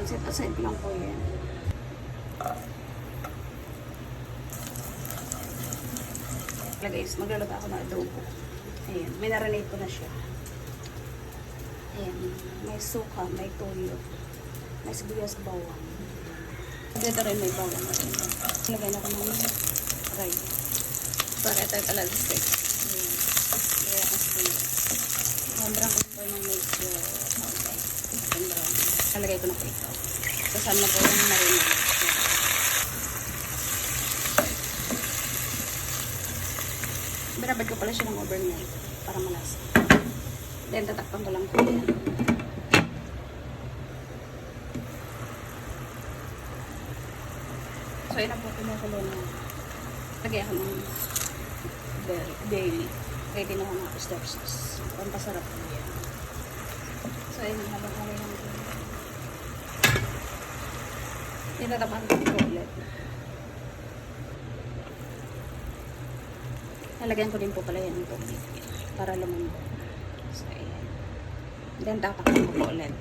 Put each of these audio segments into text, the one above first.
Set aside ko lang po yan. Guys, magluluto ako ng adobo. Ayan, may narinate ko na siya. Ayan, may suka, may toyo, may sibuyas bawang. Dito rin may bawang na rin. Lagay na ko ng rice. Para ito yung talalsik. Ayan, lagay ako sibuyas. Mambrang ko po yung medyo okay. Mambrang. Nalagay ko na po ito. Kasama na po yung marinade. Binabad ko pala siya ng overnight para malasa. Then, tatakpan ko lang po yan. So, yun na po kumukulo na. Lagay ako ng dairy. Ready na ako ng oyster sauce. Pampasarap po yan. So, yun na habang kalay lang po. Itatapan ko ulit. Nalagyan ko din po pala yan ng tubig para lumambot. So, ayan. Then, tatakpan ko po ulit.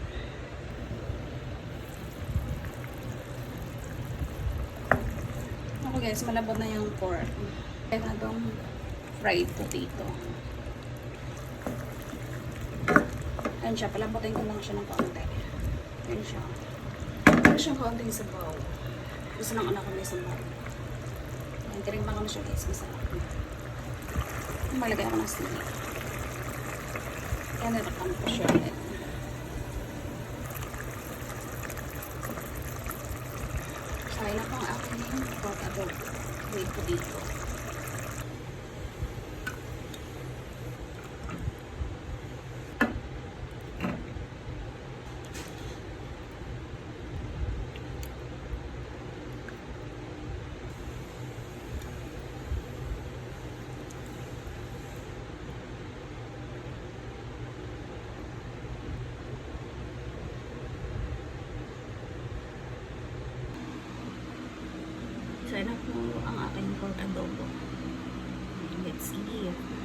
Okay guys, malabot na yung pork. Kaya na itong fried potato. Ayan siya, palabotin ko lang siya ng kaunti. Ayan siya. Ayan siyang kaunting sabaw. Gusto ng anak ko may sabaw. Ayan, tiring ko na siya guys, masarap. Malagay ako ng sili. Kaya natakpan ko siya ulit. Kaya na pang aking pork adobo with potato. So, na po ang aking pork adobo. Let's see.